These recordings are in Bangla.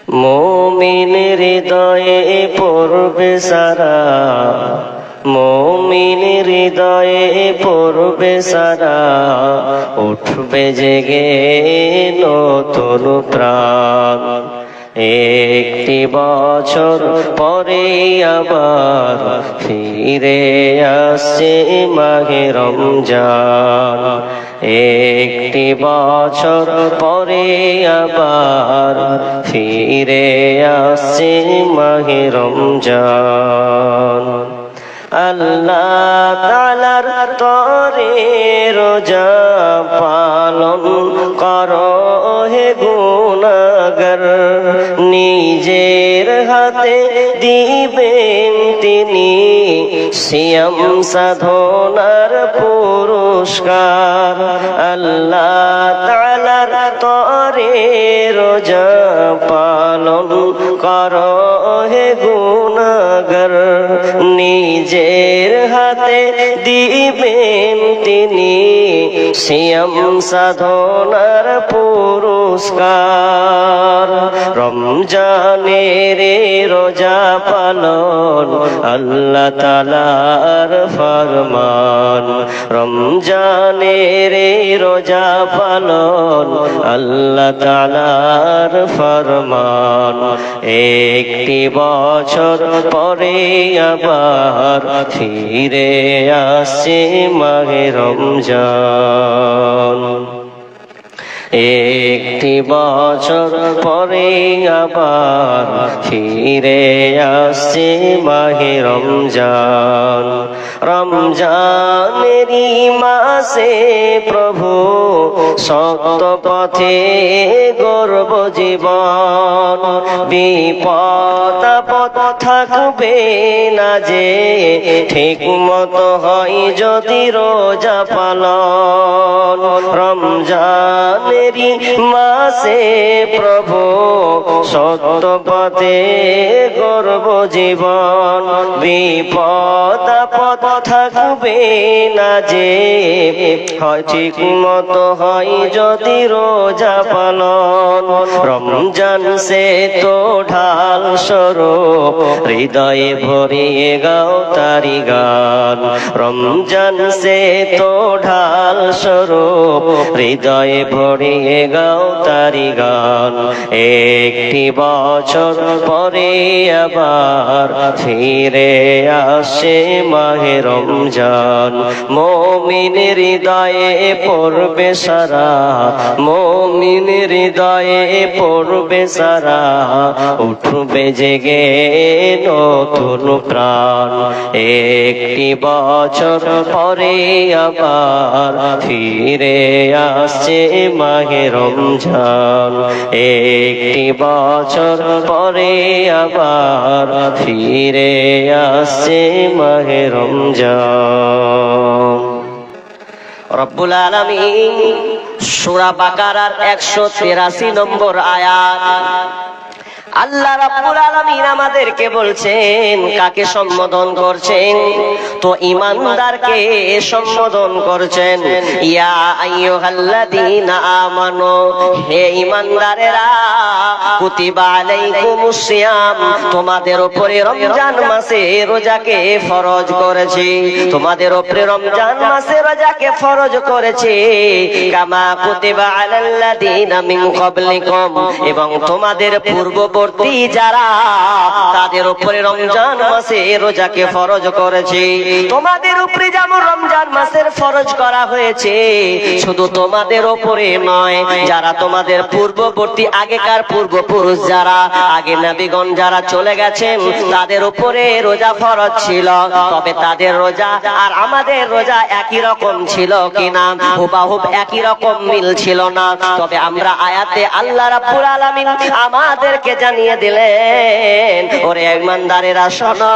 মুমিন হৃদয়ে পড়বে সারা, মুমিন হৃদয়ে পড়বে সারা, উঠবে জেগে নতুন প্রাণ। একটি বছর পরে আবার ফিরে আসছে মাহে রমজান। একটি বছর পরে আবার ফিরে আসছে মাহে রমজান। আল্লাহ তাআলার তরে রোজা পালন করো হে গুনাহগার, নিজের হাতে দিবেন তিনি সিয়াম সাধনার পুরস্কার। আল্লাহ তাআলার তরে রোজা পালন করো হে গুনাহগার, নিজের হাতে দিবেন তিনি সিয়াম সাধনার পুরস্কার। রমজানের রোজা পালন আল্লাহ তাআলার ফরমান, রমজানের রোজা পালন আল্লাহ তাআলার ফরমান। একটি বছর পরে আবার ফিরে আসছে মাহে রমজান। একটি বছর পরে আবার ফিরে আসছে মাহে রমজান। রমজানেরই মাসে প্রভু সত্য পথে গর্ব জীবন, বিপদ আপদ থাকবে না যে ঠিক মতো হয় যদি রোজা পালন। রমজানেরই মাসে প্রভু সত্য পথে গর্ব জীবন, বিপদ আপদ থাকবে না যে হয় ঠিক মতো হয় যদি রোজা পালন। রমজান সে তো ঢাল স্বরূপ, হৃদয়ে ভরিয়ে গাও তারি গান। রমজান সে তো ঢাল স্বরূপ, হৃদয়ে ভরিয়ে গাও তারি গান। একটি বছর পরে আবার ফিরে আসে মাহে রমজান। মুমিন হৃদয়ে পড়বে সারা, মুমিন হৃদয়ে পড়বে সারা, উঠবে জেগে নতুন প্রাণ। একটি বছর পরে আবার ফিরে আসছে মাহে রমজান। একটি বছর পরে আবার ফিরে আসছে মাহে রমজান। রব্বুল আলামিন সূরা বাকারার 183 নম্বর আয়াত আল্লাহ রাব্বুল আলামিন আমাদেরকে বলছেন, কাকে সম্বোধন করছেন? তো ঈমানদারকে সম্বোধন করছেন। ইয়া আইয়ুহাল্লাযীনা আমানু, হে ঈমানদারেরা, কুতিবা আলাইকুমুস সিয়াম, তোমাদের উপরে রমজান মাসে রোজাকে ফরজ করেছি, তোমাদের উপরে রমজান মাসে রোজাকে ফরজ করেছি। কামা কুতিবা আলাল্লাযীনা মিন ক্বাবলিকুম, এবং তোমাদের পূর্ববর্তী যারা তাদের উপরে রমজান মাসে রোজাকে ফরজ করেছি। তোমাদের উপরে যেমন রমজান মাসের ফরজ করা হয়েছে, শুধু তোমাদের উপরে নয়, যারা তোমাদের পূর্ববর্তী আগেকার পূর্বপুরুষ যারা আগে নবীগণ যারা চলে গেছেন, তাদের উপরে রোজা ফরজ ছিল। তবে তাদের রোজা আর আমাদের রোজা একই রকম ছিল কিনা? হুবাহুব একই রকম মিল ছিল না। তবে আমরা আয়াতে আল্লাহ রাব্বুল আলামিন আমাদেরকে জানিয়ে দিলেন, ওরে ঈমানদারেরা শোনো,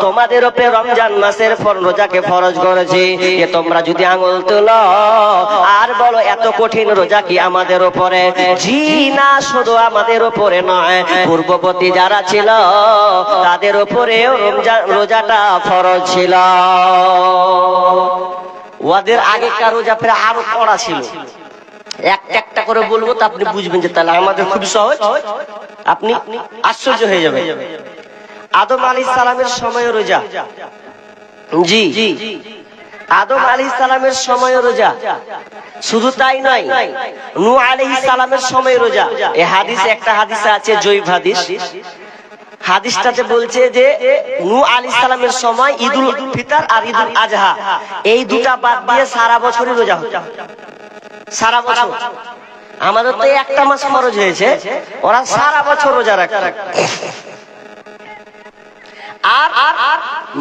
তোমাদের উপরে রমজান মাসের রোজাকে ফরজ করেছি। যে তোমরা যদি আঙ্গুল তুলো আর বলো এত কঠিন রোজা কি আমাদের উপরে? জি না, শুধু আমাদের উপরে নয়, পূর্ববর্তী যারা ছিল তাদের উপরেও রোজাটা ফরজ ছিল। ওদের আগেকার রোজা ফের আরো কড়া ছিল। একটা একটা করে বলবো তো আপনি বুঝবেন যে তাহলে আমাদের খুব সহজ, আপনি আশ্চর্য হয়ে যাবেন। আদম আলাইহিস সালামের সময় রোজা, জি আদম আলাইহিস সালামের সময় রোজা, শুধু তাই নয় নূহ আলাইহিস সালামের সময় রোজা। এই হাদিসে একটা হাদিসে আছে জয়ীফ হাদিস, হাদিসটাতে বলছে যে নূহ আলাইহিস সালামের সময় ঈদুল ফিতর আর ঈদুল আজহা এই দুটা বাদ দিয়ে সারা বছরই রোজা হতো, সারা বছর। আমাদের তো একটা মাস ফরজ হয়েছে, ওরা সারা বছর রোজা রাখে। আর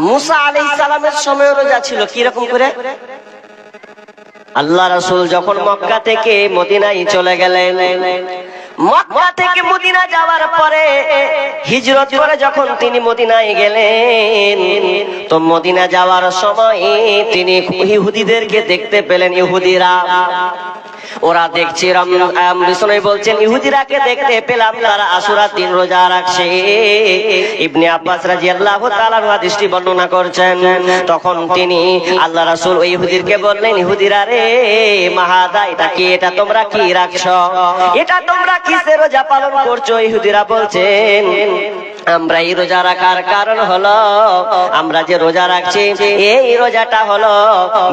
মুসা আলাইহিস সালামের সময় রোজা ছিল কি রকম করে? আল্লাহ রাসূল যখন মক্কা থেকে মদিনায় চলে গেলেন, মক্কা থেকে মদিনা যাওয়ার পরে হিজরত করে যখন তিনি মদিনায় গেলেন, তো মদিনা যাওয়ার সময় তিনি ইহুদিদেরকে দেখতে পেলেন। ইহুদিরা ওরা দেখছে, বিষ্ণু বলছেন ইহুদিরাকে দেখতে পেলাম তারা আশুরার দিন রোজা রাখছে। ইবনে আব্বাস রাদিয়াল্লাহু তাআলা হাদিসটি বর্ণনা করছেন। তখন তিনি আল্লাহ রাসূল ওই ইহুদিরকে বললেন, ইহুদিরা রে মাহাদা, এটা কি, এটা তোমরা কি রাখছো, এটা তোমরা কিসের রোজা পালন করছো? ইহুদিরা বলছেন আমরা এই রোজা রাখার কারণ হলো, আমরা যে রোজা রাখছি এই রোজাটা হলো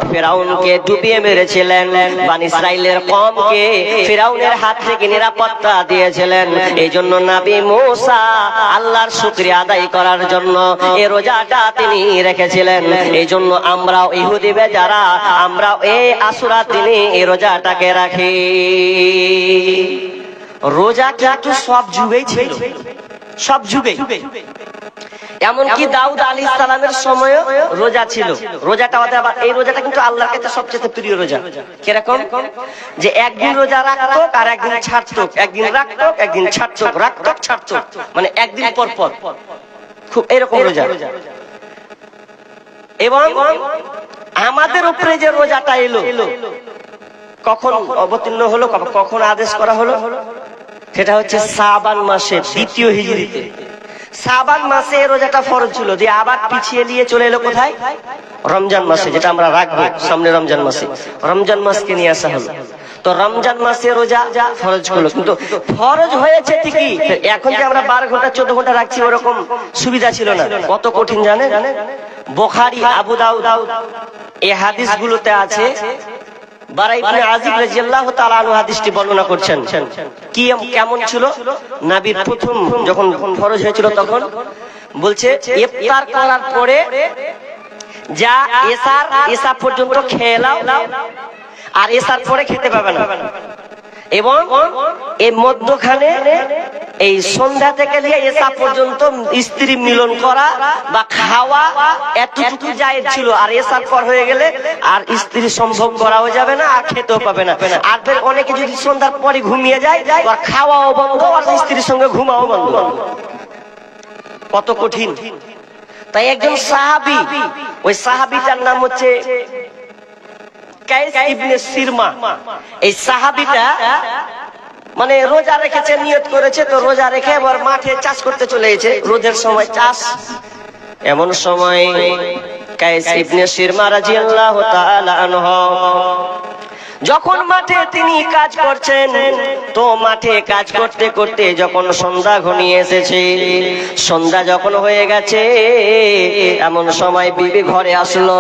ফিরাউনকে ডুবিয়ে মেরেছিলেন, বনি ইসরাইলের কওমকে ফিরাউনের হাত থেকে নিরাপত্তা দিয়েছিলেন। এই জন্য নবী মুসা আল্লাহর শুকরিয়া আদায় করার জন্য এই রোজাটা তিনি রেখেছিলেন। এই জন্য আমরাও ইহুদি বেজারা, আমরা এই আশুরার দিনে এই রোজাটাকে রাখি। রোজা কিন্তু সব যুগেই ছিল, সব যুগে। এমনকি দাউদ আলাইহিস সালামের সময় রোজা ছিল। রোজাটা আবার এই রোজাটা কিন্তু আল্লাহর কাছে সবচেয়ে প্রিয় রোজা। কিরকম? যে একদিন রোজা রাখতো আর একদিন ছাড়তো, একদিন রাখতো একদিন ছাড়তো, রাখতো ছাড়তো, মানে একদিন পর পর, খুব এরকম রোজা। এবং আমাদের উপরে যে রোজাটা এলো কখন অবতীর্ণ হলো, কখন আদেশ করা হলো, সেটা হচ্ছে শাবান মাসের দ্বিতীয় হিজরিতে। শাবান মাসে রোজাটা ফরজ ছিল, দিয়ে আবার পিছিয়ে নিয়ে চলে এলো কোথায়? রমজান মাসে, যেটা আমরা রাখবো সামনে রমজান মাসে। রমজান মাসকে নিয়ে আসা হলো। তো রমজান মাসে রোজা ফরজ হলো, কিন্তু ফরজ হয়েছে ঠিকই, এখন যে আমরা 12 ঘন্টা 14 ঘন্টা রাখছি ওরকম সুবিধা ছিল না। কত কঠিন জানেন? বুখারী, আবু দাউদ এই হাদিসগুলোতে আছে। বারা ইবনে আযিব রাদিয়াল্লাহু তাআলা আনহু হাদিসটি বর্ণনা করছেন। কি কেমন ছিল? নবীর প্রথম যখন ফরজ হয়েছিল তখন বলছে ইফতার করার পরে যা এশার পর্যন্ত খেয়ে নাও, আর এশার পরে খেতে পাবে না। এবং এই মধ্যখানে এই সন্ধ্যা থেকে নিয়ে এশা পর্যন্ত স্ত্রী মিলন করা বা খাওয়া এতটুকু জায়েজ ছিল। আর এশার পর হয়ে গেলে আর স্ত্রী সম্ভব করাও যাবে না, আর খেতেও পাবে না। আর ফের অনেকে যদি সন্ধ্যার পরে ঘুমিয়ে যায়, আর খাওয়াও বন্ধ, আর স্ত্রীর সঙ্গে ঘুমাও বন্ধ। কত কঠিন! তাই একজন সাহাবী, ওই সাহাবীটার নাম হচ্ছে কায়েস ইবনে সিরমা। এই সাহাবীটা মানে রোজা রেখেছে, নিয়ত করেছে, তো রোজা রেখে এবার মাঠে চাষ করতে চলে গেছে। রোদের সময় চাষ, এমন সময় কায়েস ইবনে সিরমা রাদিয়াল্লাহু তাআলা আনহু যখন মাঠে তিনি কাজ করছেন, তো মাঠে কাজ করতে করতে যখন সন্ধ্যা ঘনিয়ে এসেছে, সন্ধ্যা যখন হয়ে গেছে, এমন সময় বিবি ঘরে আসলো।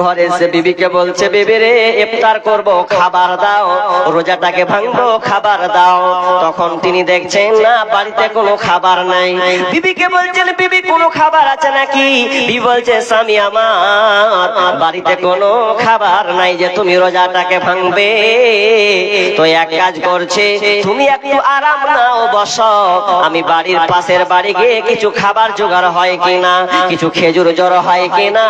ঘরে এসে বিবিকে বলছে, বিবি রে ইফতার করব, খাবার দাও, রোজাটাকে ভাঙবো, খাবার দাও। তখন তিনি দেখছেন না বাড়িতে কোনো খাবার নাই। বিবিকে বলছেন, বিবি কোনো খাবার আছে নাকি? বিবি বলছে, স্বামী আমার বাড়িতে কোনো খাবার নাই যে তুমি রোজাটাকে ভাঙবে। তো এক কাজ করছে, তুমি একটু আরাম নাও, বসো, আমি বাড়ির পাশের বাড়ি গিয়ে কিছু খাবার জোগাড় হয় কিনা, কিছু খেজুর জড়ো হয় কিনা,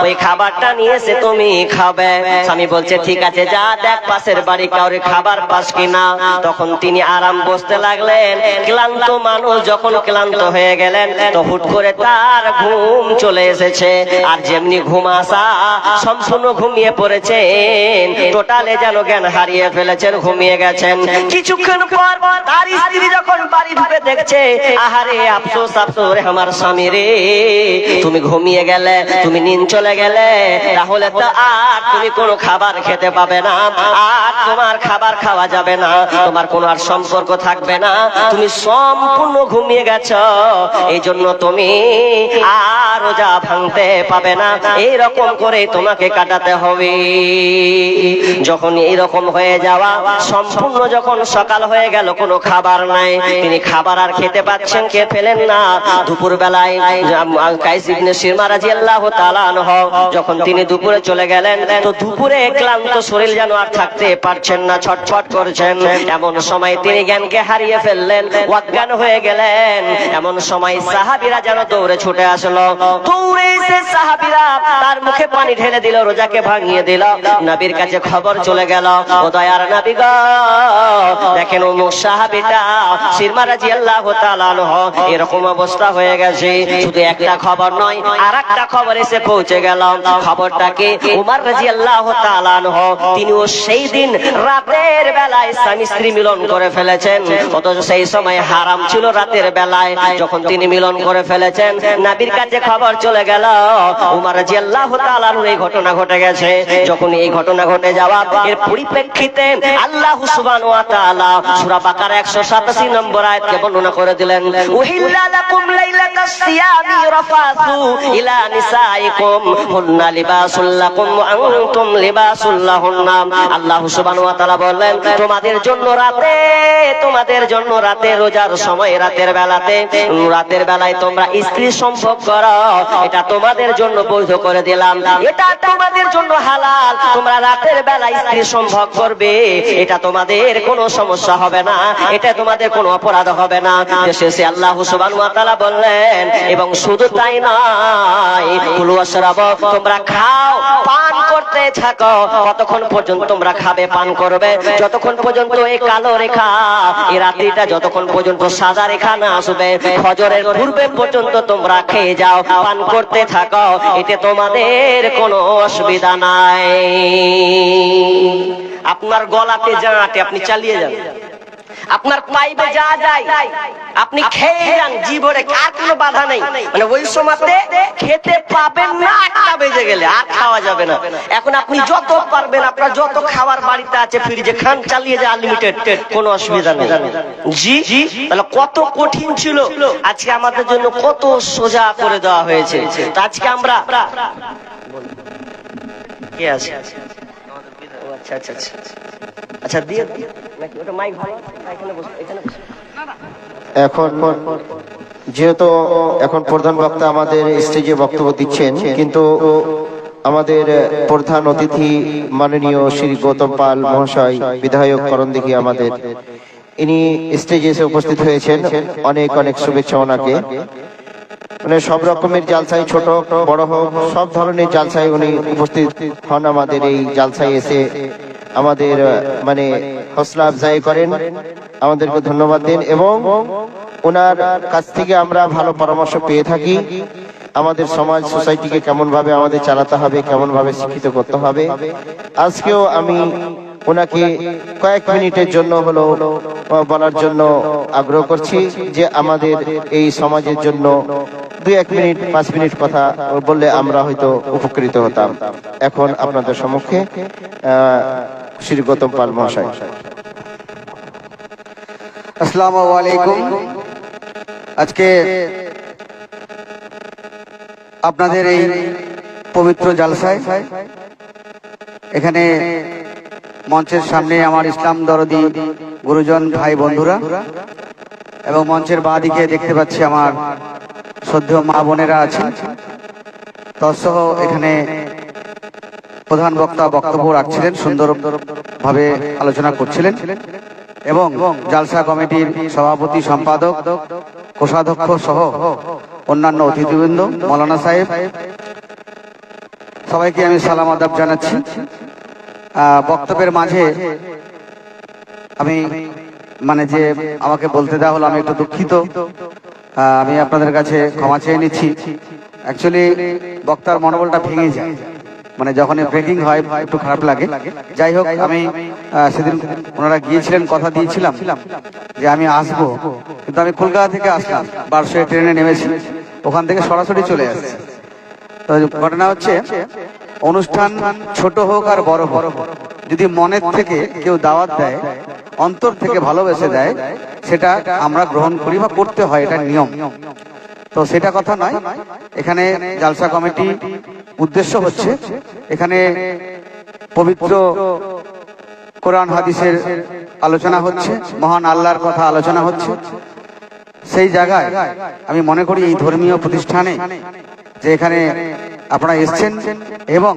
ওই খাবারটা নিয়ে এসে তুমি খাবে। স্বামী বলছে, ঠিক আছে, যা দেখ পাশের বাড়ি কাউরে খাবার পাস কিনা। তখন তিনি আরাম বসতে লাগলেন। ক্লান্ত মানুষ যখন ক্লান্ত হয়ে গেলেন, তো হুট করে তার ঘুম চলে এসেছে। আর যেমনি ঘুম আসা, সম্পূর্ণ ঘুমিয়ে পড়েছেন, টোটালে যেন জ্ঞান হারিয়ে ফেলেছেন, ঘুমিয়ে গেছেন। কিছুক্ষণ পর তার স্ত্রী যখন বাড়ি ঢুকে দেখছে, আহারে আফসোস আফসোস রে আমার স্বামী রে, তুমি ঘুমিয়ে গেলে, তুমি নিন চলে গেলে, তাহলে তো আর তুমি কোনো খাবার খেতে পাবে না, আর তোমার খাবার খাওয়া যাবে না, তোমার কোনো আর সম্পর্ক থাকবে না, তুমি সম্পূর্ণ ঘুমিয়ে গেছো, এই জন্য তুমি আর রোজা ভাঙতে পাবে না, এইরকম করে তোমাকে কাটাতে হবে। যখন এইরকম হয়ে যাওয়া সম্পূর্ণ, যখন সকাল হয়ে গেল কোনো খাবার নাই, তিনি খাবার আর খেতে পাচ্ছেন, কে ফেলেন না। দুপুর বেলায় কাইস ইবনে সিরমা রাদিয়াল্লাহু তাআলা আনহু যখন তিনি দুপুরে চলে গেলেন, তো দুপুরে ক্লান্ত শরীর যেন আর থাকতে পারছেন না, ছটফট করছেন। এমন সময় তিনি জ্ঞানকে হারিয়ে ফেললেন, অজ্ঞান হয়ে গেলেন। এমন সময় সাহাবীরা যেন দৌড়ে ছুটে আসলো, দৌড়ে এসে সাহাবীরা তার মুখে পানি ঢেলে দিল, রোজাকে ভাঙিয়ে দিল। নবীর কাছে খবর চলে গেল, ও দয়ার নবী গো, দেখেন ও সাহাবীটা সিরমা রাদিয়াল্লাহু তাআলা আনহু এরকম অবস্থা হয়ে গেছে। শুধু একটা খবর নয়, আরেকটা খবর এসে পৌঁছে গেল। খবরটা কি? উমর রাদিয়াল্লাহু তাআলা আনহু তিনিও সেই দিন রাতের বেলায় স্বামী স্ত্রী মিলন করে ফেলেছেন, অথচ সেই সময় হারাম ছিল রাতের বেলায়। যখন তিনি মিলন করে ফেলেছেন, নবীর কাছে খবর চলে গেল, উমর রাদিয়াল্লাহু তাআলা আনহু এই ঘটনা ঘটে গেছে। যখন এই ঘটনা ঘটে যাওয়া, এর পরিপ্রেক্ষিতে আল্লাহ সুবহানাহু ওয়া তাআলা সূরা বাকারা 187 নম্বর আয়াতকে বর্ণনা করে দিলেন, উহিল্লা লাকুম লাইলাতাস সিয়ামি রাফাসু ইলা নিসাইকুম হুন্না লিবাসুল লাকুম ওয়া আনতুম লিবাসুল লাহুন্না। আল্লাহ সুবহানাহু ওয়া তাআলা বললেন, তোমাদের জন্য রাতে রোজার সময়, রাতের বেলায় তোমরা স্ত্রী সম্ভোগ করো, এটা তোমাদের জন্য বৈধ করে দিলাম, এটা তোমাদের জন্য হালাল। তোমরা রাতের বেলায় স্ত্রী সম্ভোগ করবে, এটা তোমাদের কোনো সমস্যা হবে না, এটা তোমাদের কোনো অপরাধ হবে না। শেষে আল্লাহ সুবহানাহু ওয়া তাআলা বললেন, এবং শুধু তাই নয়, কুলু ওয়াশরাবু, তোমরা খাও, পান করতে থাকো, কতক্ষণ পর্যন্ত তোমরা খাবে, পান করবে, যতক্ষণ পর্যন্ত এই কালো রেখা, এই রাত্রিটা যতক্ষণ পর্যন্ত সাদা রেখা না আসবে, ফজরের পূর্বে পর্যন্ত তোমরা খেয়ে যাও, পান করতে থাকো, এতে তোমাদের কোনো অসুবিধা নাই। আপনার গলাতে যা আটে আপনি চালিয়ে যান, আপনার পাইপে যা যায় আপনি খেয়ে যান, জীবনে আর কোনো বাধা নেই। মানে ওই সময়তে খেতে পাবেন না, 8টা বেজে গেলে আর খাওয়া যাবে না। এখন আপনি যত পারবেন, আপনার যত খাবার বাড়িতে আছে ফ্রিজে খান, চালিয়ে যায়, আনলিমিটেড, কোনো অসুবিধা নেই। জি, তাহলে কত কঠিন ছিল, আজকে আমাদের জন্য কত সোজা করে দেওয়া হয়েছে। তো আজকে আমরা কে আছে? আচ্ছা আচ্ছা আচ্ছা আচ্ছা, দিয়ে নাকি ওটা মাইক ভালো, এখানে বসো, এখানে বসো। এখন যেহেতু এখন প্রধান বক্তা আমাদের স্টেজে বক্তব্য দিচ্ছেন, কিন্তু আমাদের প্রধান অতিথি মাননীয় শ্রী গৌতম পাল মহাশয়, বিধায়ক করণদিঘি আমাদের, ইনি স্টেজে এসে উপস্থিত হয়েছেন। অনেক অনেক শুভেচ্ছা ওনাকে। মানে সব রকমের জালসায়, ছোট বড় হোক, সব ধরনের জালসায় উনি উপস্থিত হন। আমাদের এই জালসায় এসে আমাদের মানে হৌসলা আফজাই করেন, আমাদেরকে ধন্যবাদ দেন, এবং ওনার কাছ থেকে আমরা ভালো পরামর্শ পেয়ে থাকি। আমাদের সমাজ সোসাইটিকে কেমন ভাবে আমাদের চালাতে হবে, কেমন ভাবে শিক্ষিত করতে হবে। আজকেও আমি ওনাকে কয়েক মিনিটের জন্য হলো বলার জন্য আগ্রহ করছি, যে আমাদের এই সমাজের জন্য 2-1 মিনিট 5 মিনিট কথা বললে আমরা হয়তো উপকৃত হতাম। এখন আপনাদের সম্মুখে শ্রী গৌতম পাল মহাশয়। আসসালামু আলাইকুম। আজকে আপনাদের এই পবিত্র জালসায় এখানে মঞ্চের সামনে আমার ইসলাম দরদি গুরুজন ভাই বন্ধুরা, এবং মঞ্চের বাঁ দিকে দেখতে পাচ্ছি আমার শ্রদ্ধেয় মা বোনেরা আছেন। তৎসহ এখানে প্রধান বক্তা বক্তব্য রাখছিলেন, সুন্দরভাবে আলোচনা করছিলেন, এবং জালসা কমিটির সভাপতি, সম্পাদক, কোষাধ্যক্ষ সহ অন্যান্য অতিথিবৃন্দ, মৌলানা সাহেব, সবাইকে আমি সালাম আদাব জানাচ্ছি। বক্তব্যের মাঝে আমি মানে যে আমাকে বলতে দেওয়া হলো, আমি একটু দুঃখিত, আমি আপনাদের কাছে ক্ষমা চেয়ে নিচ্ছি। অ্যাকচুয়ালি বক্তার মনোবলটা ভেঙে যায়, মানে যখন ব্রেকিং হয় একটু খারাপ লাগে। যাই হোক, আমি সেদিন ওনারা গিয়েছিলেন, কথা দিয়েছিলাম যে আমি আসবো, কিন্তু আমি কলকাতা থেকে আসলাম, বারশোয় ট্রেনে নেমেছি, ওখান থেকে সরাসরি চলে আসছি। তো ঘটনা হচ্ছে, অনুষ্ঠান ছোট হোক আর বড় হোক, যদি মনের থেকে কেউ দাওয়াত দেয়, অন্তর থেকে ভালোবেসে দেয়, সেটা আমরা গ্রহণ করি বা করতে হয়, এটা নিয়ম। তো সেটা কথা নয়, এখানে জালসা কমিটি উদ্দেশ্য হচ্ছে এখানে পবিত্র কোরআন হাদিসের আলোচনা হচ্ছে, মহান আল্লাহর কথা আলোচনা হচ্ছে। সেই জায়গায় আমি মনে করি এই ধর্মীয় প্রতিষ্ঠানে যে এখানে আপনারা এসছেন এবং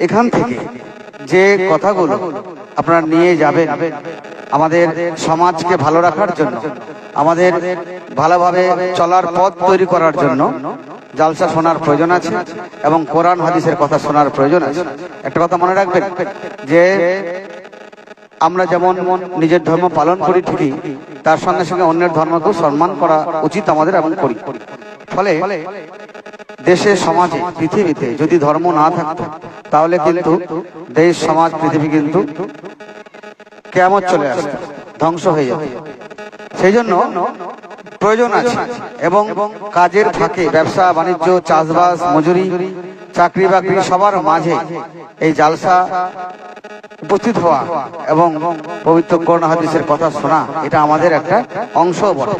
এখান থেকে যে কথাগুলো আপনারা নিয়ে যাবেন আমাদের সমাজকে ভালো রাখার জন্য, আমাদের ভালোভাবে চলার পথ তৈরি করার জন্য জালসা শোনার প্রয়োজন আছে এবং কোরআন হাদিসের কথা শোনার প্রয়োজন আছে। একটা কথা মনে রাখবেন যে আমরা যেমন নিজের ধর্ম পালন করি ঠিকই, তার সঙ্গে সঙ্গে অন্যের ধর্মকেও সম্মান করা উচিত আমাদের, এবং করি। ফলে দেশে, সমাজে, পৃথিবীতে যদি ধর্ম না থাকতো তাহলে কিন্তু দেশ, সমাজ, পৃথিবী কিন্তু কিয়ামত চলে আসতো, ধ্বংস হয়ে যেত। সেই জন্য প্রয়োজন আছে, এবং কাজের ফাঁকে ব্যবসা বাণিজ্য, চাষবাস, মজুরি, চাকরি বাকরি সবার মাঝে এই জালসা উপস্থিত হওয়া এবং পবিত্র কোরআন হাদিসের কথা শোনা, এটা আমাদের একটা অংশ বটে।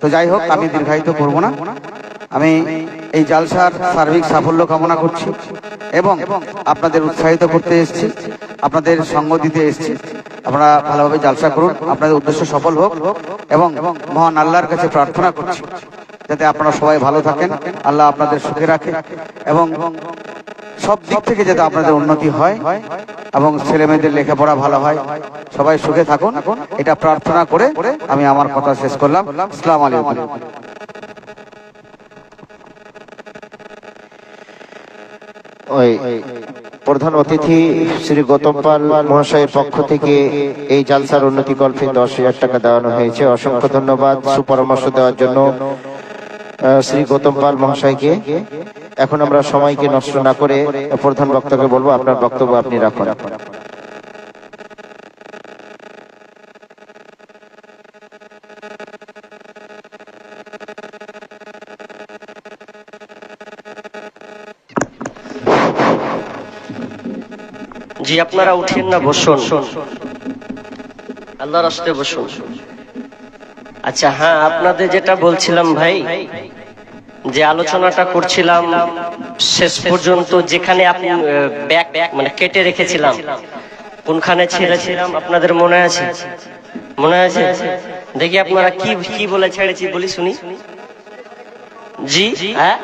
তো যাই হোক, আমি দীর্ঘায়িত করব না, আমি এই জালসার সার্বিক সাফল্য কামনা করছি এবং আপনাদের উৎসাহিত করতে এসেছি, আপনাদের সঙ্গ দিতে এসেছি। আপনারা ভালোভাবে জালসা করুন, আপনাদের উদ্দেশ্য সফল হোক, এবং মহান আল্লাহর কাছে প্রার্থনা করছি যাতে আপনারা সবাই ভালো থাকেন, আল্লাহ আপনাদের সুখে রাখে, এবং সব দিক থেকে যাতে আপনাদের উন্নতি হয় এবং ছেলে মেয়েদের লেখাপড়া ভালো হয়, সবাই সুখে থাকুন, এটা প্রার্থনা করে আমি আমার কথা শেষ করলাম। আসসালামু আলাইকুম। ওই প্রধান অতিথি শ্রী গৌতম পাল মহাশয়ের পক্ষ থেকে এই জালসার উন্নতি কল্পে 10,000 টাকা দেওয়ানো হয়েছে। অসংখ্য ধন্যবাদ সুপরামর্শ দেওয়ার জন্য শ্রী গৌতম পাল মহাশয়কে। এখন আমরা সময়কে নষ্ট না করে প্রধান বক্তাকে বলবো, আপনার বক্তব্য আপনি রাখুন। জি, আপনারা উঠেন না, বসুন, আল্লাহর রাস্তে বসুন। আচ্ছা, হ্যাঁ, আপনাদের যেটা বলছিলাম ভাই, যে আলোচনাটা করছিলাম শেষ পর্যন্ত যেখানে আপনি ব্যাক মানে কেটে রেখেছিলাম, কোনখানে ছেড়েছিলাম আপনাদের মনে আছে? মনে আছে? দেখি আপনারা কি কি বলে ছেড়েছি, বলি শুনি। জি, হ্যাঁ,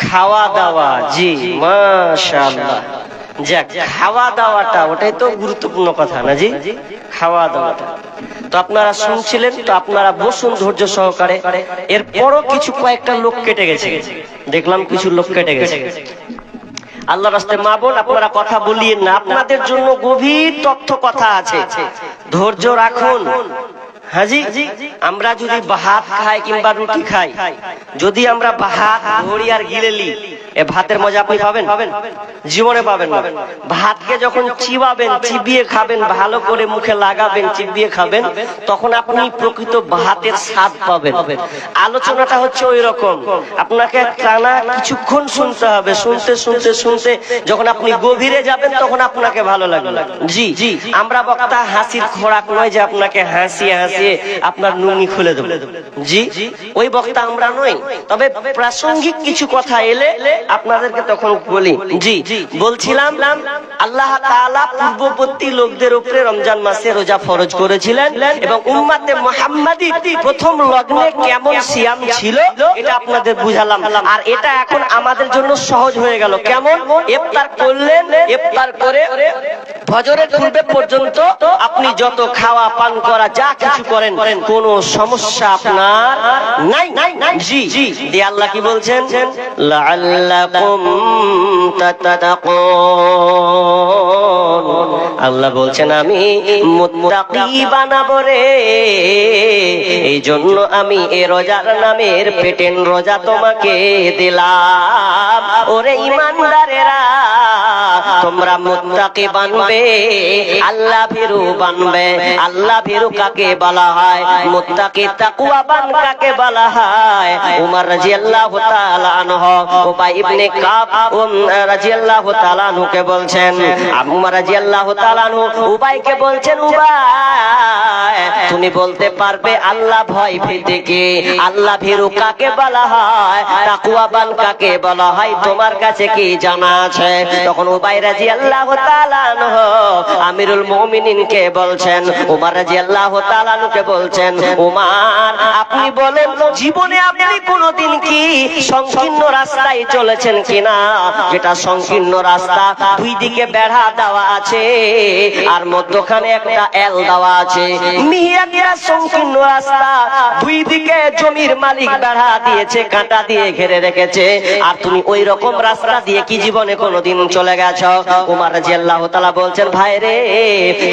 খাওয়া দাওয়া। জি, মাশাআল্লাহ। যাক, খাওয়া দাওয়াটা ওটাই তো গুরুত্বপূর্ণ কথা না? জি, খাওয়া দাওয়াটা তো আপনারা শুনছিলেন। তো আপনারা বসুন ধৈর্য সহকারে। এরপরও কিছু কয়েকটা লোক কেটে গেছে, দেখলাম কিছু লোক কেটে গেছে। আল্লাহর রাস্তায় মা বোন, আপনারা কথা বলিয়েন না, আপনাদের জন্য গভীর তথ্য কথা আছে, ধৈর্য রাখুন। হাজি, আমরা যদি ভাত খাই কিংবা রুটি খাই, যদি আমরা ভাত ধরি আর গিলেলি, এ ভাতের মজা আপনি পাবেন? জীবনে পাবেন না। ভাতকে যখন চিবাবেন, চিবিয়ে খাবেন, ভালো করে মুখে লাগাবেন, চিবিয়ে খাবেন, তখন আপনি প্রকৃত ভাতের স্বাদ পাবেন। আলোচনাটা হচ্ছে ওই রকম, আপনাকে টানা কিছুক্ষণ শুনতে হবে, শুনতে শুনতে শুনতে যখন আপনি গভীরে যাবেন তখন আপনাকে ভালো লাগবে। জি, আমরা বক্তা হাসির খোরাক নয় যে আপনাকে হাসিয়ে হাসিয়ে আপনার নুঙ্গি খুলে দেব। জি, ওই বক্তা আমরা নই। তবে প্রাসঙ্গিক কিছু কথা এলে আপনাদেরকে তখন বলি। জি, বলছিলাম আল্লাহ তাআলা পূর্ববর্তী লোকদের উপরে রমজান মাসে রোজা ফরজ করেছিলেন এবং উম্মতে মুহাম্মাদি প্রথম লগ্নে কেমন সিয়াম ছিল এটা আপনাদের বুঝালাম। আর এটা এখন আমাদের জন্য সহজ হয়ে গেল। কেমন? ইফতার করলেন, ইফতার করে ফজরের পূর্বে পর্যন্ত আপনি যত খাওয়া পান করা যা কিছু করেন, কোনো সমস্যা আপনার নাই। জি, দিয়ে আল্লাহ কি বলছেন? লাআল্লাকুম তাত্তাকুন। আল্লাহ বলছেন আমি মুত্তাকি বানাবো রে, এই জন্য আমি এ রোজার নামের পেটেন রোজা তোমাকে দিলাম। ওরে ইমানদারেরা, তোমরা মুত্তাকি বানবে, আল্লাহ ভীরু বানবে। আল্লাহ ভীরু কাকে বলা হয়? মুত্তাকি তাকওয়াবান কাকে বলা হয়? উমর রাদিয়াল্লাহু তাআলা আনহু উবাই ইবনে কাব রাদিয়াল্লাহু তাআলা আনহুকে বলছেন, উমর রাদিয়াল্লাহু তাআলা আনহু উবাইকে বলছেন, উবাই তুমি বলতে পারবে আল্লাহ ভয় ভীতি কি? আল্লাহ ভীরু কাকে বলা হয়? তাকওয়াবান কাকে বলা হয়? তোমার কাছে কি জানা আছে? তখন উবাই রাদিয়াল্লাহু তাআলা আনহু আমিরুল মুমিনিনকে বলছেন, উমর রাদিয়াল্লাহু তাআলা আনহুকে বলছেন, উমর আপনি বলেন জীবনে আপনি কোনদিন কি সংকীর্ণ রাস্তায় চলেছেন কিনা? যেটা সংকীর্ণ রাস্তা, দুই দিকে বেড়া দেওয়া আছে আর মধ্যখানে একটা এল দেওয়া আছে। মিহিয়াটা সংকীর্ণ রাস্তা, দুই দিকে জমির মালিক বেড়া দিয়েছে, কাঁটা দিয়ে ঘিরে রেখেছে, আর তুমি ওই রকম রাস্তা দিয়ে কি জীবনে কোনদিন চলে গেছো? উমর রাদিয়াল্লাহু তাআলা বলছেন, ভাই রে,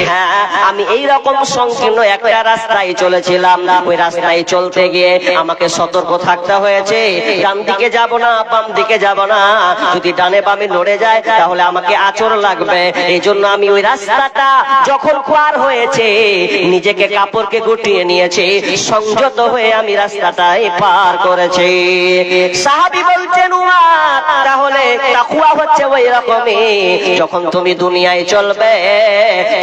হ্যাঁ আমি এই রকম সংকীর্ণ একটা রাস্তায় চলেছিলাম। ওই রাস্তায় চলতে গিয়ে আমাকে সতর্ক থাকতে হয়েছে, ডান দিকে যাব না, বাম দিকে যাব না। যদি ডানে বামে নড়ে যায় তাহলে আমাকে আঁচড় লাগবে। এই জন্য আমি ওই রাস্তাটা যখন পার হয়েছে নিজেকে কাপড়কে গুটিয়ে নিয়েছি, সংযত হয়ে আমি রাস্তাটাই পার করেছি। সাহাবী বলছেন, উমর তাহলে তাকওয়া হচ্ছে ওই রকমই, যখন তুমি দুনিয়ায় চলবে,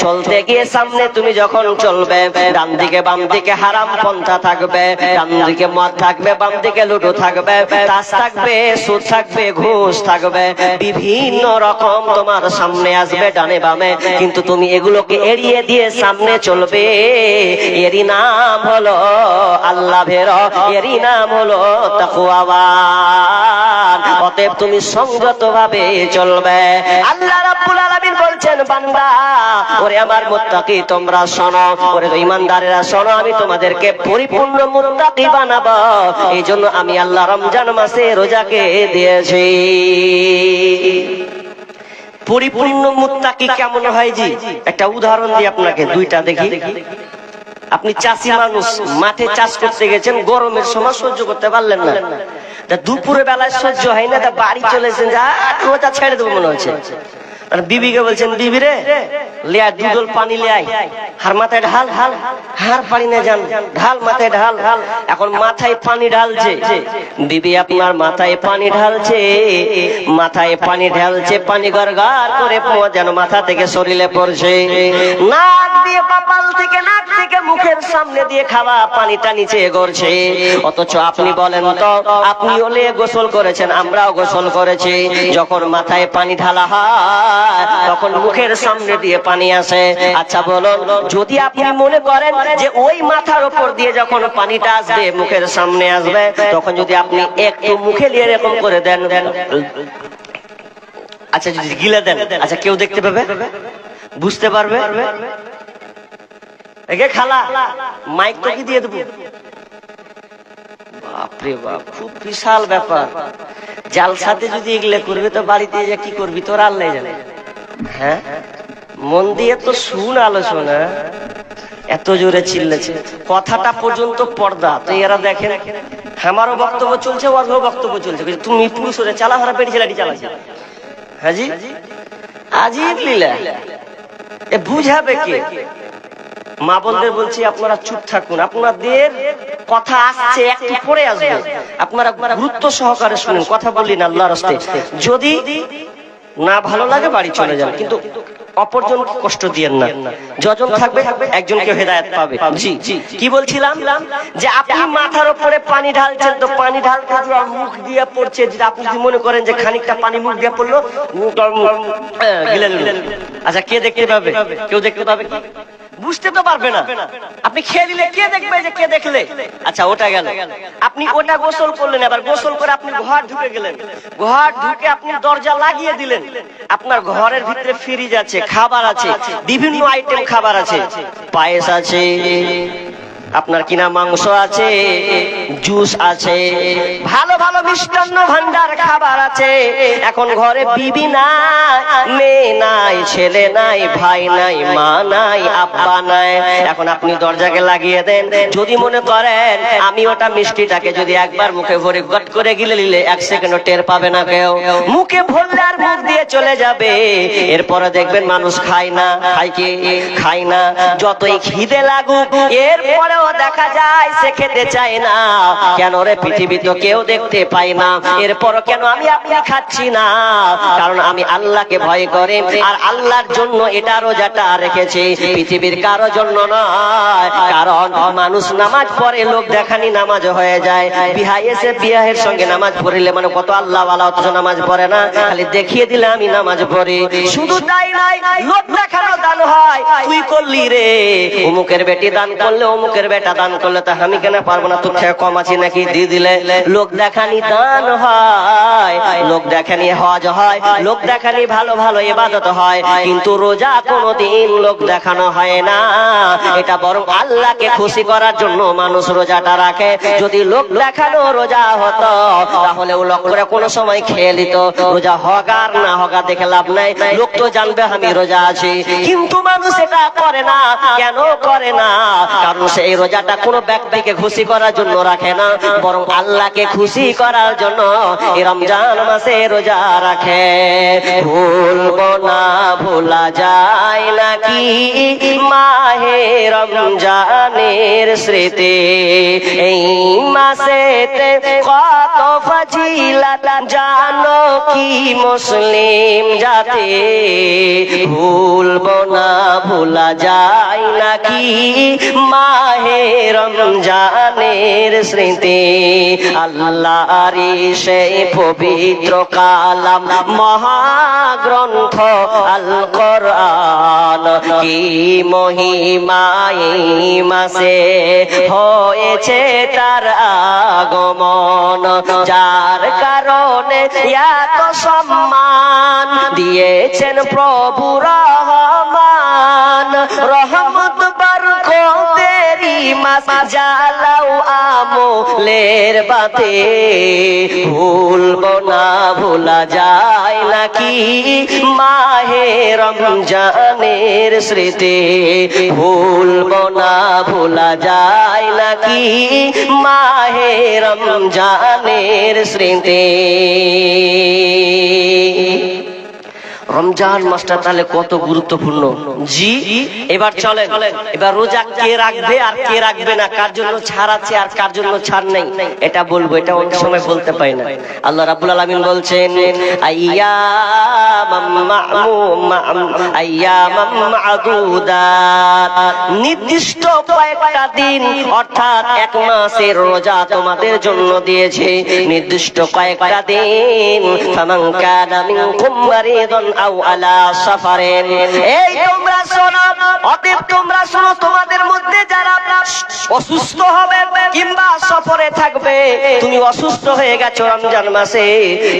চলতে গিয়ে সামনে তুমি যখন চলবে, ডান দিকে বাম দিকে হারাম পন্থা থাকবে, ডান দিকে মদ থাকবে, বাম দিকে লুডো থাকবে, তাস থাকবে, সুদ থাকবে, ঘুষ থাকবে, বিভিন্ন রকম তোমার সামনে আসবে ডানে বামে, কিন্তু তুমি এগুলোকে এড়িয়ে দিয়ে সামনে চলবে। এরই নাম হলো আল্লাহ ভীরু, এরই নাম হলো তাকওয়াবান। অতএব তুমি সংযত ভাবে চলবে। আল্লাহ রাব্বুল আলামিন বলছেন, বান্দা ওরে আমার মুত্তাকি তোমরা শোনো, ওরে ঈমানদারেরা শোনো, আমি তোমাদেরকে পরিপূর্ণ মুত্তাকি বানাবো। এই জন্য আমি আল্লাহ রমজান মাসে রোজাকে দিয়েছি। পরিপূর্ণ মুত্তাকি কেমন হয় জি? একটা উদাহরণ দিই আপনাকে, দুইটা দেখি। আপনি চাষি মানুষ, মাঠে চাষ করতে গেছেন, গরমের সময় সহ্য করতে পারলেন না, দুপুরে বেলায় সহ্য হয় না, তা বাড়ি চলেছেন, যা রোজা ছেড়ে দেবো মনে হচ্ছে। বিবিকে বলছেন, বিবি রে লে দুদল পানি লে আয়, হার মাথায় ঢাল, হার পানি না যান, ঢাল মাথায় ঢাল। এখন মাথায় পানি ঢালছে, বিবি আপনার মাথায় পানি ঢালছে, মাথায় পানি ঢালছে, পানি গড়গড় করে যেন মাথা থেকে শরীরে পড়ছে, নাক দিয়ে কপাল থেকে, নাক থেকে মুখের সামনে দিয়ে খাওয়া পানিটা নিচে গড়ছে। অথচ আপনি বলেন তো, আপনি হলে গোসল করেছেন, আমরাও গোসল করেছি, যখন মাথায় পানি ঢালা হয় তখন মুখের সামনে দিয়ে পানি আসে। আচ্ছা বলুন, যদি আপনি মনে করেন যে ওই মাথার উপর দিয়ে যখন পানিটা আসবে, মুখের সামনে আসবে, তখন যদি আপনি একটু মুখে নিয়ে এরকম করে দেন, আচ্ছা যদি গিলে দেন, আচ্ছা কেউ দেখতে পাবে, বুঝতে পারবে? একে খালা মাইক তো কি দিয়ে দেবো? বাপরে বাপ, খুব বিশাল ব্যাপার। জালসাতে যদি এগুলো করবে তো বাড়িতে যে কি করবি তোর আল্লাহ জানে। হ্যাঁ, মন দিয়ে তো শুন আলোচনা, এত জোরে চিল্লেছে, কথাটা পর্যন্ত পর্দা। তো এরা দেখেন, আমারও বক্তব্য চলছে, ওরও বক্তব্য চলছে, তুমি পুরুষ হলে চালা, হারা বেড়ি ছেলাটি চালাচ্ছে। হাজি আজিব লীলা, এ বুঝাবে কে? মা বোনদের বলছি, আপনারা চুপ থাকুন, আপনাদের কথা আসছে, একটু পরে আসবে, আপনারা গুরুত্ব সহকারে শুনুন, কথা বললেন আল্লাহর রাস্তায়। যদি না ভালো লাগে বাড়ি চলে যান, কিন্তু অপরজন কষ্ট দিয়েন না। যজন থাকবে একজনকে হেদায়েত পাবে। জি কি বলছিলাম, যে আপনি মাথার উপরে পানি ঢালছেন, তো পানি ঢালতে মুখ দিয়ে পড়ছে, আপনি যদি মনে করেন যে খানিকটা পানি মুখ দিয়ে পড়লো, গিলে নিলেন, আচ্ছা কে দেখতে পাবে? কেউ দেখতে পাবে কি? বুঝতে তো পারবে না। আপনি খেয়ে দিলে কে দেখবে যে কে দেখলে? আচ্ছা ওটা গেল, আপনি ওটা গোসল করলেন, আবার গোসল করে আপনি ঘর ঢুকে গেলেন, ঘর ঢুকে আপনি দরজা লাগিয়ে দিলেন, আপনার ঘরের ভিতরে ফ্রিজ আছে, খাবার আছে, বিভিন্ন আইটেম খাবার আছে, পায়েস আছে, আপনার কিনা মাংস আছে, জুস আছে, ভালো ভালো মিষ্টান্ন ভান্ডার খাবার আছে। এখন ঘরে বিবি নাই, মেয়ে নাই, ছেলে নাই, ভাই নাই, মা নাই, আব্বা নাই। এখন আপনি দরজাকে লাগিয়ে দেন, যদি মনে করেন আমি ওটা মিষ্টিটাকে যদি একবার মুখে ভরে গট করে গিলে নিলে 1 সেকেন্ডও টের পাবে না কেউ। মুখে ভরলে আর মুখ দিয়ে চলে যাবে। এরপরে দেখবেন মানুষ খায় না, খায় কি? খায় না। যতই খিদে লাগুক এরপরেও দেখা যায় সে খেতে চায় না। কেন রে? পৃথিবী তো কেউ দেখতে পায় না, এরপরও কেন আমি আপনি খাচ্ছি না? কারণ আমি আল্লাহকে ভয় করি, আর আল্লাহর জন্য এটা রোজাটা রেখেছি, পৃথিবীর কারো জন্য নয়। কারণ মানুষ নামাজ পড়ে, লোক দেখানি নামাজ হয়ে যায়। বিহাই এসে বিয়াহের সঙ্গে নামাজ পড়িলে মানে কত আল্লাহ ওয়ালা, অথচ নামাজ পড়ে না, খালি দেখিয়ে দিলে আমি নামাজ পড়ি। শুধু তাই নাই, লোক দেখানো দান হয়। তুই করলি রে, অমুকের বেটি দান করলে, অমুকের বেটা দান করলে, তা আমি কেন পারবো না? তোর থেকে কম আছি নাকি? দিয়ে দিলে। লোক দেখানি দান হয়, লোক দেখানি হজ হয়, লোক দেখানি ভালো ভালো ইবাদত হয়, কিন্তু রোজা কোনোদিন লোক দেখানো হয় না। এটা বরং আল্লাহকে খুশি করার জন্য মানুষ রোজাটা রাখে। যদি লোক দেখানো রোজা হতো তাহলে ও লোক করে কোনো সময় খেয়ে নিত। রোজা হোক আর না হোক দেখে লাভ নাই, লোক তো জানবে আমি রোজা আছি। কিন্তু মানুষ এটা করে না। কেন করে না? কারণ সেই রোজাটা কোনো ব্যক্তিকে খুশি করার জন্য রাখে না, বরং আল্লাহকে খুশি করার জন্য এই রমজান মাসে রোজা রাখে। ভুলবো না, ভোলা যায় নাকি মাহে রমজানের স্মৃতি। এই মাসেতে কত ফজিলত জানো কি মুসলিম জাতি। ভুলবো না, ভোলা যায় নাকি মাহে রমজানের স্মৃতি। আল্লাহর সেই পবিত্র কালাম মহাগ্রন্থ আল কোরআন, কি মহিমা এই মাসে হয়েছে তার আগমন। যার কারণে এত সম্মান দিয়েছেন প্রভু রহমান। রহমত বরকতেরি মাস, জ্বালাও আমলের বাতি। ভুলবো না, ভোলা যায় নাকি মাহে রমজানের স্মৃতি। ভুলবো না, ভোলা যায় নাকি মাহে রমজানের স্মৃতি। রমজান মাসটা তাহলে কত গুরুত্বপূর্ণ। জি, এবার চলেন, এবার রোজা কে রাখবে আর কে রাখবে না, কার জন্য ছাড় আছে আর কার জন্য ছাড় নেই, এটা বলবো। এটা অনেক সময় বলতে পাই না। আল্লাহ রাব্বুল আলামিন বলছেন আইয়ামাম মা'দুদাত, নির্দিষ্ট কয়েকটা দিন অর্থাৎ 1 মাসের রোজা তোমাদের জন্য দিয়েছে, নির্দিষ্ট কয়েকটা দিন। ফামান কানা মিনকুম মারিদান আও আলা সাফারিন। এই তোমরা শোনো, অতএব তোমরা শোনো, তোমাদের মধ্যে যারা অসুস্থ হবে কিংবা সফরে থাকবে, তুমি অসুস্থ হয়ে গেছো রমজান মাসে,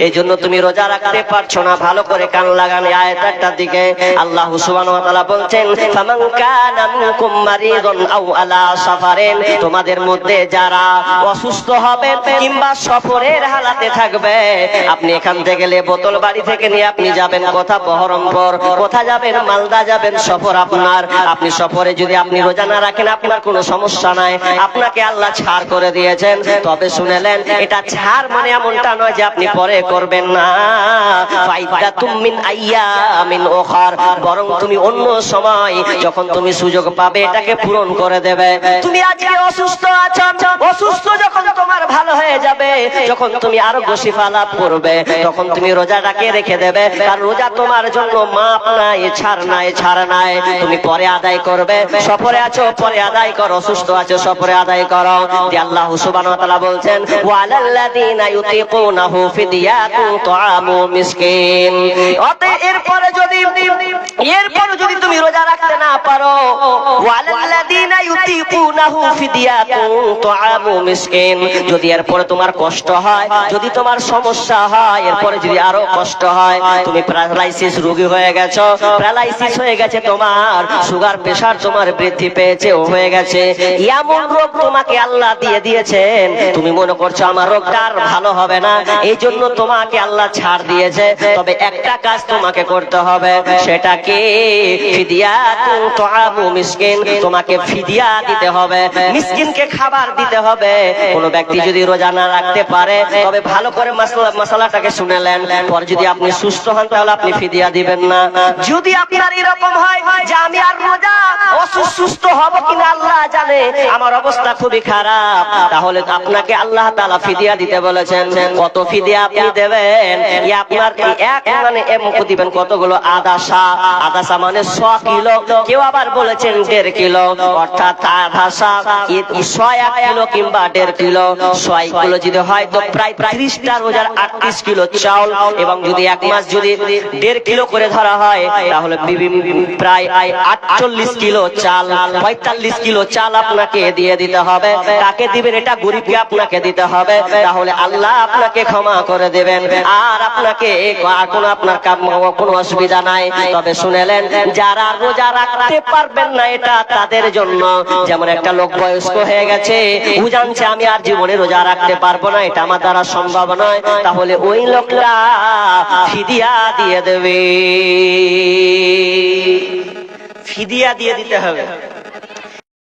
এইজন্য তুমি রোজা রাখতে পারছো না, ভালো করে কান লাগান আয়াতটার দিকে। আল্লাহ সুবহানাহু ওয়া তাআলা বলছেন ফামান কানা মিনকুম মারিদান আও আলা সাফারিন, তোমাদের মধ্যে যারা অসুস্থ হবে কিংবা সফরের হালাতে থাকবে, আপনি এখান থেকে গেলে বোতল বাড়ি থেকে নিয়ে আপনি যাবেন কোথা? বহরমপুর। কোথা যাবেন? মালদা যাবেন সফর আপনার। আপনি সফরে যদি আপনি রোজা না রাখেন আপনার কোনো সমস্যা নাই, আপনাকে আল্লাহ ছাড় করে দিয়েছেন। তবে শুনেলেন, এটা ছাড় মানে এমনটা নয় যে আপনি পরে করবেন না। ফাইদাতুম মিন আইয়ামিন উখার, বরং তুমি অন্য সময় যখন তুমি সুযোগ পাবে এটাকে পূরণ করে দেবে। তুমি আজকে অসুস্থ আছো, অসুস্থ যখন তোমার ভালো হয়ে যাবে, যখন তুমি আরোগ্য শিফা লাভ করবে, তখন তুমি রোজাটাকে রেখে দেবে। আর রোজা তোমার জন্য মাপ নাই, ছাড় নাই, ছাড় নাই। তুমি পরে আদায় করবে। সফরে আছো পরে আদায় করো, অসুস্থ আছো সফরে আদায় করো। আল্লাহ সুবহানাহু ওয়া তাআলা বলছেন ওয়ালাল্লাযীনা ইউতিকুনাহু ফিদিয়াতুন তুআমু মিসকিন। অতএব এরপরে যদি তুমি রোজা রাখতে না পারো, ওয়ালাল্লাযীনা ইউতিকুনাহু ফিদিয়াতুন তুআমু মিসকিন, যদি এরপরে তোমার কষ্ট হয়, যদি তোমার সমস্যা হয়, এরপরে যদি আরো কষ্ট হয়, তুমি প্যারালাইসিস রোগী হয়ে গেছো, প্যারালাইসিস হয়ে গেছে তোমার, সুগার প্রেসার তোমার বৃদ্ধি পেয়েছে, ও হয়ে গেছে, এমন রোগ তোমাকে আল্লাহ দিয়ে দিয়েছেন, তুমি মনে করছো আমার রোগটা আর ভালো হবে না, এই জন্য তোমাকে আল্লাহ ছাড় দিয়েছে। তবে একটা কাজ তোমাকে করতে হবে, সেটা কি? ফিদিয়াতুন তুআমু মিসকিন, তোমাকে ফিদিয়া দিতে হবে, মিসকিনকে খাবার দিতে হবে। কোন ব্যক্তি যদি রোজা না রাখতে পারে, তবে ভালো করে মশলাটাকে শুনেলেন, পর যদি আপনি সুস্থ হন তাহলে আপনি ফিদিয়া দিবেন না। যদি আপনার এরকম হয় যে আমি আর রোজা অসুস্থ হব কিনা আল্লাহ জানে, আমার অবস্থা খুবই খারাপ, তাহলে আপনাকে আল্লাহ তাআলা ফিদিয়া দিতে বলেছেন। কত ফিদিয়া আপনি দেবেন? আপনার এক মানে দিবেন কতগুলো? আদাসা। আদাসা মানে 100 কিলো, কেউ আবার বলেছেন 1.5 কিলো, অর্থাৎ আদাসা 1 কিলো কিংবা 1.5 কিলো। 100 কিলো যদি হয় তো প্রায় 30টা রোজার 38 কিলো চাউল, এবং যদি এক মাস যদি 1.5 কিলো করে ধরা হয়, তাহলে প্রায় 48 কিলো চাল, 45 কিলো চাল আপনাকে দিয়ে দিতে হবে। কাকে দিবেন? এটা গরিবকে আপনাকে দিতে হবে, তাহলে আল্লাহ আপনাকে ক্ষমা করে দেবেন, আর আপনাকে আপনার কোনো অসুবিধা নাই। তবে শুনেলেন, যারা রোজা রাখতে পারবেন না, এটা তাদের জন্য। যেমন একটা লোক বয়স্ক হয়ে গেছে, ও জানছে আমি আর জীবনে রোজা রাখতে পারবো না, এটা আমার দ্বারা সম্ভব নয়, তাহলে ওই লোকটা ফিদিয়া দিয়ে দেবে, ফিদিয়া দিয়ে দিতে হবে।